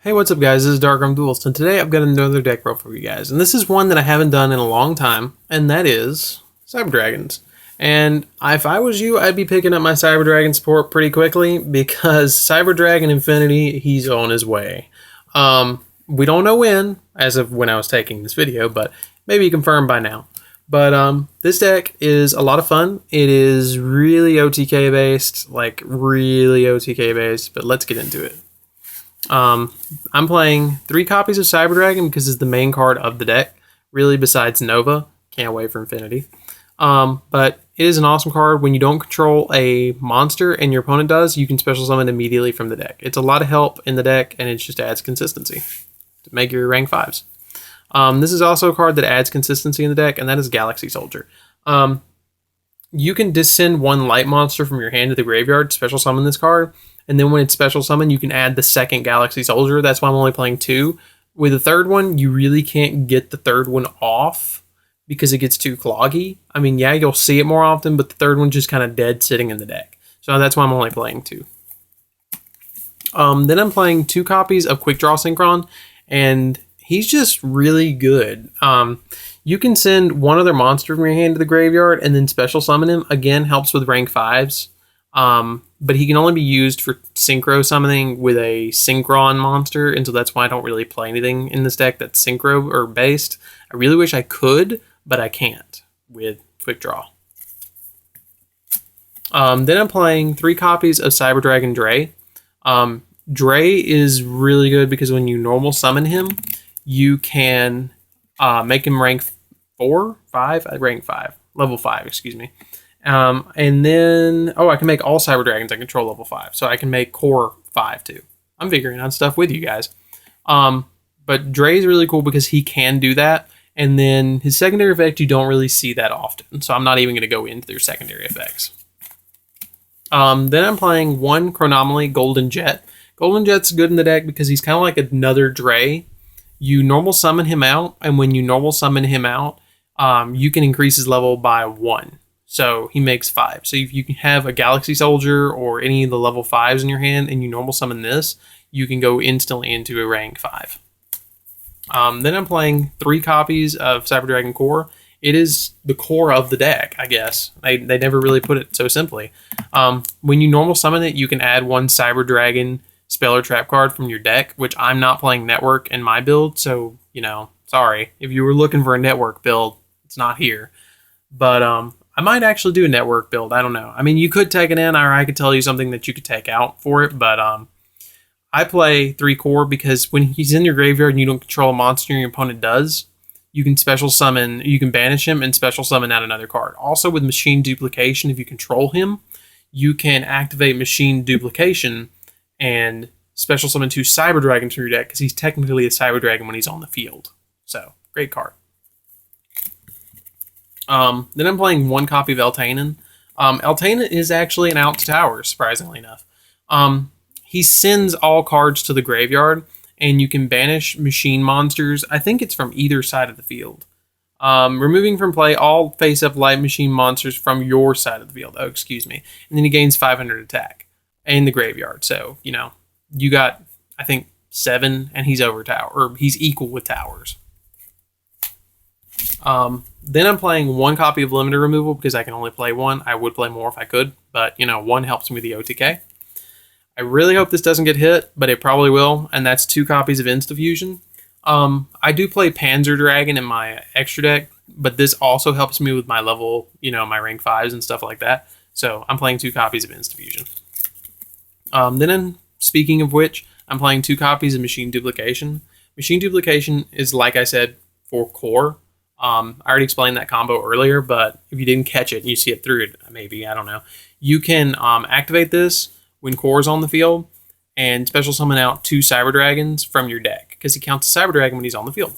Hey, what's up guys, this is Darkroom Duelist, and today I've got another deck roll for you guys, and this is one that I haven't done in a long time, and that is Cyber Dragons. And if I was you, I'd be picking up my Cyber Dragon support pretty quickly, because Cyber Dragon Infinity, he's on his way. We don't know when, as of when I was taking this video, but maybe confirmed by now. But this deck is a lot of fun. It is really OTK based, like really OTK based, but let's get into it. I'm playing 3 copies of Cyber Dragon because it's the main card of the deck, really, besides Nova. Can't wait for Infinity. But it is an awesome card. When you don't control a monster and your opponent does, you can special summon immediately from the deck. It's a lot of help in the deck, and it just adds consistency to make your rank 5s. This is also a card that adds consistency in the deck, and that is Galaxy Soldier. You can descend 1 light monster from your hand to the graveyard to special summon this card. And then when it's special summon, you can add the second Galaxy Soldier. That's why I'm only playing 2. With the third one, you really can't get the third one off because it gets too cloggy. I mean, yeah, you'll see it more often, but the third one's just kind of dead sitting in the deck. So that's why I'm only playing 2. Then I'm playing 2 copies of Quick Draw Synchron, and he's just really good. You can send 1 other monster from your hand to the graveyard and then special summon him. Again, helps with rank 5s. But he can only be used for synchro summoning with a synchron monster, and so that's why I don't really play anything in this deck that's synchro or based. I really wish I could, but I can't with Quick Draw. Then I'm playing 3 copies of Cyber Dragon Dre. Dre is really good because when you normal summon him, you can make him rank 4, 5, rank 5, level 5, excuse me. And then, I can make all Cyber Dragons I control level 5. So I can make core 5 too. I'm figuring out stuff with you guys. But Dre's really cool because he can do that. And then his secondary effect, you don't really see that often. So I'm not even going to go into their secondary effects. Then I'm playing 1 Chronomaly Golden Jet. Golden Jet's good in the deck because he's kind of like another Dre. You normal summon him out. And when you normal summon him out, you can increase his level by 1. So he makes 5. So if you can have a Galaxy Soldier or any of the level 5s in your hand and you normal summon this, you can go instantly into a rank 5. Then I'm playing 3 copies of Cyber Dragon Core. It is the core of the deck, I guess. They never really put it so simply. When you normal summon it, you can add 1 Cyber Dragon spell or trap card from your deck, which I'm not playing network in my build. So, sorry. If you were looking for a network build, it's not here. But, I might actually do a network build. I don't know. I mean, you could take it in, or I could tell you something that you could take out for it. But I play 3 core because when he's in your graveyard and you don't control a monster and your opponent does, you can special summon, you can banish him and special summon out another card. Also with Machine Duplication, if you control him, you can activate Machine Duplication and special summon 2 Cyber Dragons from your deck because he's technically a Cyber Dragon when he's on the field. So, great card. Then I'm playing 1 copy of Eltanen. Eltanen is actually an out to tower, surprisingly enough. He sends all cards to the graveyard, and you can banish machine monsters. I think it's from either side of the field. Removing from play all face-up light machine monsters from your side of the field. Oh, excuse me. And then he gains 500 attack in the graveyard. So, you got, I think, 7, and he's over tower, or he's equal with towers. Then I'm playing 1 copy of Limited Removal because I can only play 1. I would play more if I could, but 1 helps me with the OTK. I really hope this doesn't get hit, but it probably will, and that's 2 copies of Instafusion. I do play Panzer Dragon in my extra deck, but this also helps me with my level, my rank 5s and stuff like that. So I'm playing 2 copies of Instafusion. Speaking of which, I'm playing 2 copies of Machine Duplication. Machine Duplication is, like I said, for core. I already explained that combo earlier, but if you didn't catch it and you see it through it, maybe, I don't know. You can activate this when core is on the field and special summon out 2 Cyber Dragons from your deck because he counts a Cyber Dragon when he's on the field.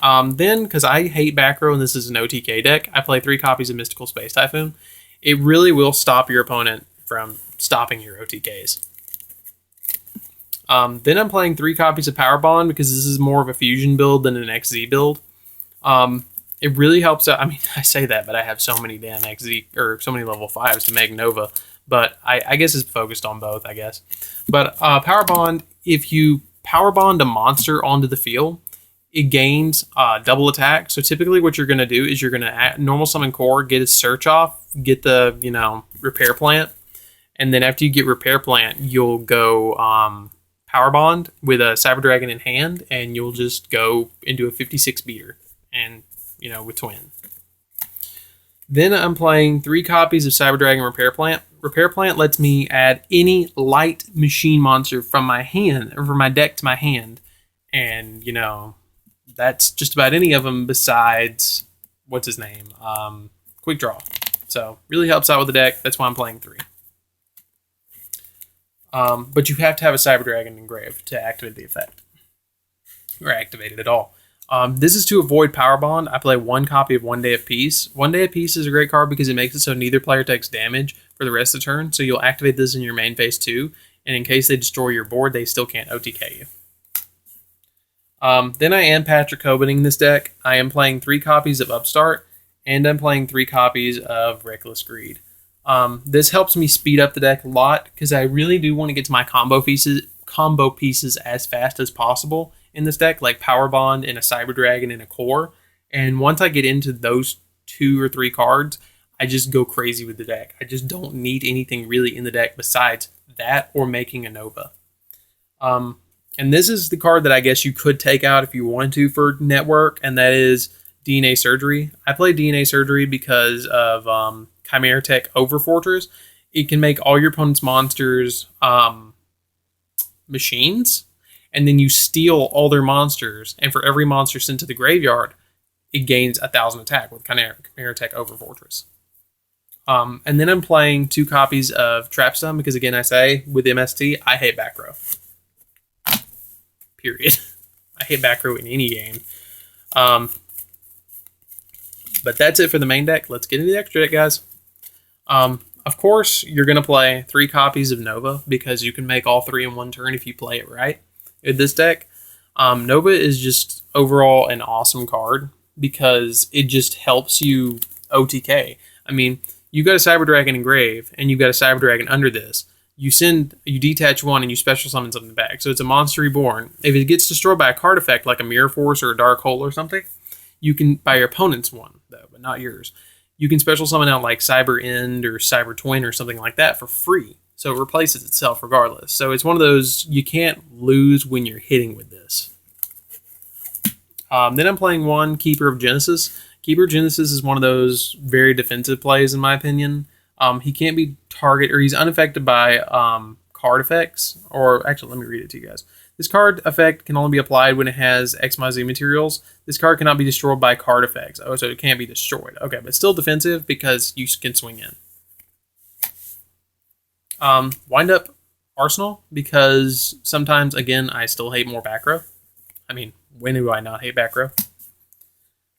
Then, because I hate back row and this is an OTK deck, I play 3 copies of Mystical Space Typhoon. It really will stop your opponent from stopping your OTKs. Then I'm playing 3 copies of Power Bond because this is more of a fusion build than an XZ build. It really helps out. I mean, I say that, but I have so many damn XZ, or so many level 5s to make Nova. But I guess it's focused on both, I guess. But Power Bond if you power bond a monster onto the field, it gains double attack. So typically what you're going to do is you're going to normal summon core, get its search off, get the, repair plant. And then after you get repair plant, you'll go power bond with a Cyber Dragon in hand, and you'll just go into a 56 beater and, with twin. Then I'm playing 3 copies of Cyber Dragon Repair Plant. Repair Plant lets me add any light machine monster from my hand, or from my deck to my hand. And, that's just about any of them besides, what's his name? Quick Draw. So, really helps out with the deck. That's why I'm playing 3. But you have to have a Cyber Dragon engraved to activate the effect. Or activate it at all. This is to avoid Power Bond. I play 1 copy of One Day of Peace. One Day of Peace is a great card because it makes it so neither player takes damage for the rest of the turn. So you'll activate this in your main phase too. And in case they destroy your board, they still can't OTK you. Then I am Patrick Cobaning this deck. I am playing 3 copies of Upstart. And I'm playing 3 copies of Reckless Greed. This helps me speed up the deck a lot because I really do want to get to my combo pieces as fast as possible in this deck, like Power Bond and a Cyber Dragon and a Core. And once I get into those 2 or 3 cards, I just go crazy with the deck. I just don't need anything really in the deck besides that or making a Nova. And this is the card that I guess you could take out if you wanted to for Network, and that is DNA Surgery. I play DNA Surgery because of Chimera Tech Overfortress. It can make all your opponent's monsters machines, and then you steal all their monsters, and for every monster sent to the graveyard, it gains 1,000 attack with Chimera Tech Overfortress. And then I'm playing 2 copies of Trapstone because, again, I say, with MST, I hate back row. Period. I hate back row in any game. But that's it for the main deck. Let's get into the extra deck, guys. Of course, you're going to play 3 copies of Nova because you can make all 3 in one turn if you play it right. In this deck, Nova is just overall an awesome card because it just helps you OTK. I mean, you got a Cyber Dragon engrave and you got a Cyber Dragon under this. You detach 1 and you special summon something back. So it's a monster reborn. If it gets destroyed by a card effect like a Mirror Force or a Dark Hole or something, you can, by your opponent's one though, but not yours, you can special summon out like Cyber End or Cyber Twin or something like that for free. So it replaces itself regardless. So it's one of those, you can't lose when you're hitting with this. Then I'm playing 1 Keeper of Genesis. Keeper of Genesis is one of those very defensive plays in my opinion. He can't be he's unaffected by card effects. Or actually, let me read it to you guys. This card effect can only be applied when it has XYZ materials. This card cannot be destroyed by card effects. Oh, so it can't be destroyed. Okay, but still defensive because you can swing in. Wind Up Arsenal, because sometimes, again, I still hate more back row. I mean, when do I not hate back row?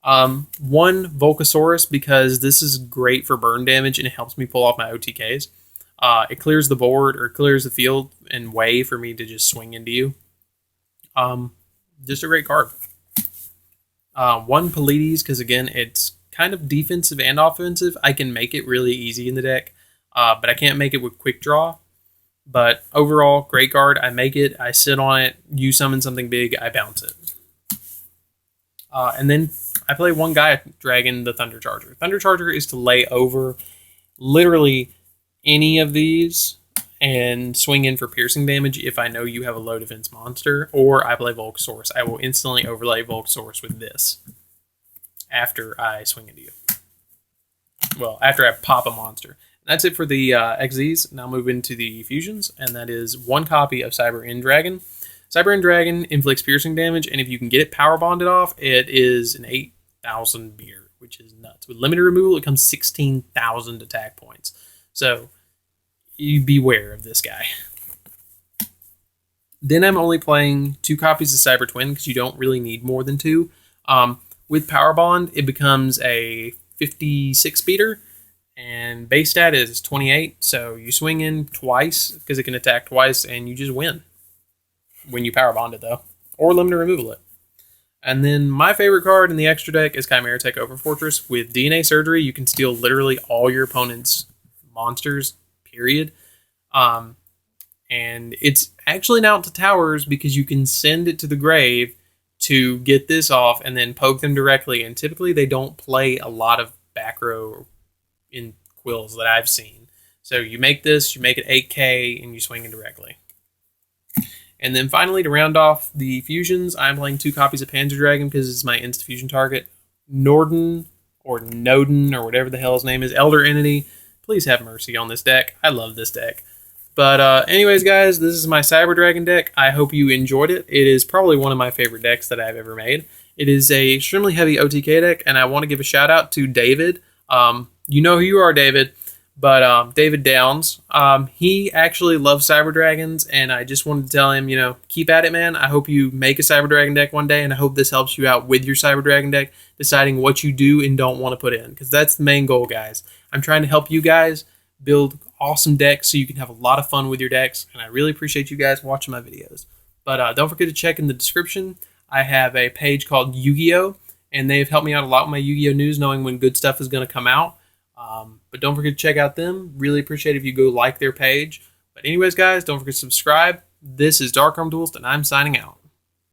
1 Volcasaurus, because this is great for burn damage and it helps me pull off my OTKs. It clears the board or clears the field and way for me to just swing into you. Just a great card. 1 Pleiades, because again, it's kind of defensive and offensive. I can make it really easy in the deck. But I can't make it with Quick Draw. But overall, great card. I make it, I sit on it, you summon something big, I bounce it. And then I play 1 Gaia Dragon, the Thunder Charger. Thunder Charger is to lay over literally any of these and swing in for piercing damage if I know you have a low defense monster, or I play Volcasaurus. I will instantly overlay Volcasaurus with this after I swing into you. Well, after I pop a monster. That's it for the XZs. Now move into the fusions, and that is 1 copy of Cyber End Dragon. Cyber End Dragon inflicts piercing damage, and if you can get it power bonded off, it is an 8,000 beer, which is nuts. With limited removal, it comes 16,000 attack points. So you beware of this guy. Then I'm only playing 2 copies of Cyber Twin because you don't really need more than 2. With power bond, it becomes a 56 beater. And base stat is 28, so you swing in twice because it can attack twice, and you just win when you power bond it, though, or limit or removal it. And then my favorite card in the extra deck is Chimera Tech Overfortress. With DNA Surgery, you can steal literally all your opponent's monsters, period. And it's actually now to towers because you can send it to the grave to get this off and then poke them directly. And typically they don't play a lot of back row in quills that I've seen. So you make this, you make it 8K, and you swing it directly. And then finally, to round off the fusions, I'm playing 2 copies of Panzer Dragon because it's my insta fusion target. Norden, or Noden, or whatever the hell his name is, Elder Entity. Please have mercy on this deck. I love this deck. But anyways, guys, this is my Cyber Dragon deck. I hope you enjoyed it. It is probably one of my favorite decks that I've ever made. It is a extremely heavy OTK deck, and I want to give a shout out to David. You know who you are, David. But David Downs, he actually loves Cyber Dragons, and I just wanted to tell him, keep at it, man. I hope you make a Cyber Dragon deck one day, and I hope this helps you out with your Cyber Dragon deck, deciding what you do and don't want to put in, because that's the main goal, guys. I'm trying to help you guys build awesome decks so you can have a lot of fun with your decks, and I really appreciate you guys watching my videos. But don't forget to check in the description. I have a page called Yu-Gi-Oh, and they've helped me out a lot with my Yu-Gi-Oh news, knowing when good stuff is going to come out. But don't forget to check out them. Really appreciate if you go like their page. But anyways, guys, don't forget to subscribe. This is Dark Arm Duelist, and I'm signing out.